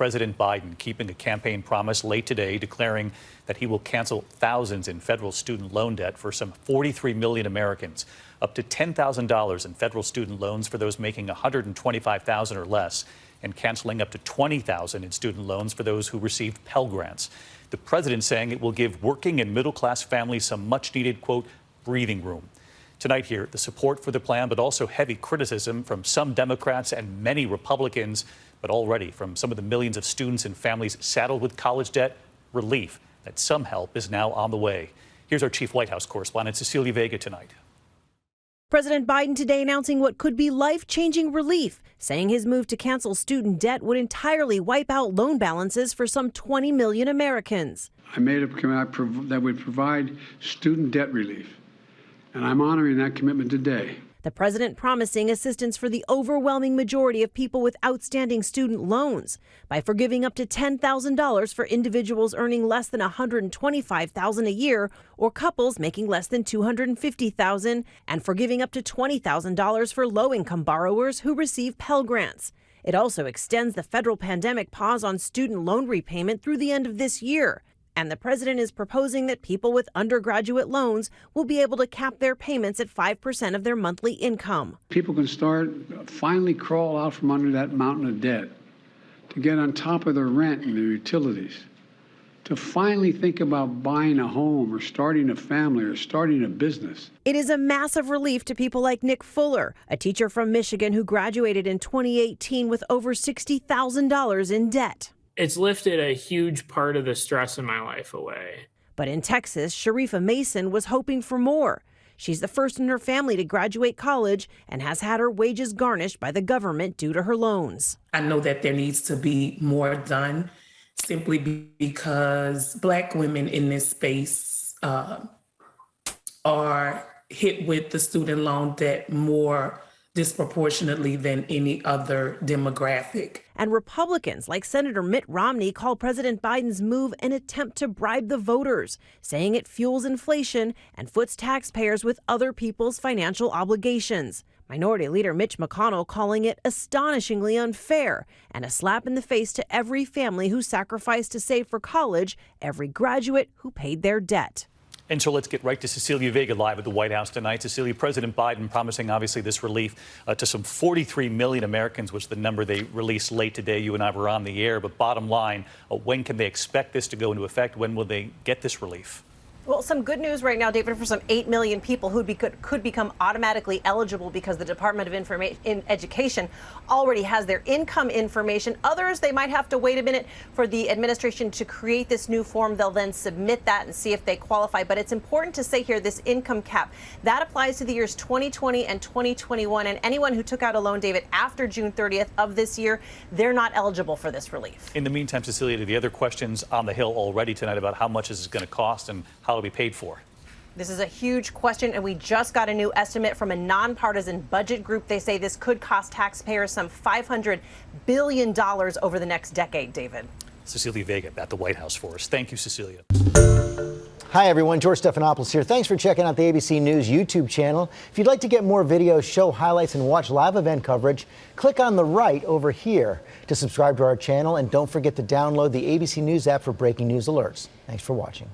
President Biden keeping a campaign promise late today, declaring that he will cancel thousands in federal student loan debt for some 43 million Americans, up to $10,000 in federal student loans for those making $125,000 or less, and canceling up to $20,000 in student loans for those who received Pell Grants. The president saying it will give working and middle-class families some much-needed, quote, breathing room. Tonight here, the support for the plan, but also heavy criticism from some Democrats and many Republicans, but already from some of the millions of students and families saddled with college debt, relief that some help is now on the way. Here's our chief White House correspondent, Cecilia Vega, tonight. President Biden today announcing what could be life-changing relief, saying his move to cancel student debt would entirely wipe out loan balances for some 20 million Americans. I made a commitment that would provide student debt relief, and I'm honoring that commitment today. The president promising assistance for the overwhelming majority of people with outstanding student loans by forgiving up to $10,000 for individuals earning less than $125,000 a year or couples making less than $250,000, and forgiving up to $20,000 for low-income borrowers who receive Pell Grants. It also extends the federal pandemic pause on student loan repayment through the end of this year. And the president is proposing that people with undergraduate loans will be able to cap their payments at 5% of their monthly income. People can finally crawl out from under that mountain of debt, to get on top of their rent and their utilities, to finally think about buying a home or starting a family or starting a business. It is a massive relief to people like Nick Fuller, a teacher from Michigan who graduated in 2018 with over $60,000 in debt. It's lifted a huge part of the stress in my life away. But in Texas, Sharifa Mason was hoping for more. She's the first in her family to graduate college and has had her wages garnished by the government due to her loans. I know that there needs to be more done simply because Black women in this space are hit with the student loan debt more disproportionately than any other demographic. And Republicans like Senator Mitt Romney call President Biden's move an attempt to bribe the voters, saying it fuels inflation and foots taxpayers with other people's financial obligations. Minority Leader Mitch McConnell calling it astonishingly unfair and a slap in the face to every family who sacrificed to save for college, every graduate who paid their debt. And so let's get right to Cecilia Vega live at the White House tonight. Cecilia, President Biden promising obviously this relief to some 43 million Americans, which is the number they released late today. You and I were on the air. But bottom line, when can they expect this to go into effect? When will they get this relief? Well, some good news right now, David, for some 8 million people who could become automatically eligible because the Department of Education already has their income information. Others, they might have to wait a minute for the administration to create this new form. They'll then submit that and see if they qualify. But it's important to say here, this income cap, that applies to the years 2020 and 2021. And anyone who took out a loan, David, after June 30th of this year, they're not eligible for this relief. In the meantime, Cecilia, the other questions on the Hill already tonight about how much this is going to cost and how it'll be paid for. This is a huge question, and we just got a new estimate from a nonpartisan budget group. They say this could cost taxpayers some $500 billion over the next decade, David. Cecilia Vega at the White House for us. Thank you, Cecilia. Hi, everyone. George Stephanopoulos here. Thanks for checking out the ABC News YouTube channel. If you'd like to get more videos, show highlights, and watch live event coverage, click on the right over here to subscribe to our channel. And don't forget to download the ABC News app for breaking news alerts. Thanks for watching.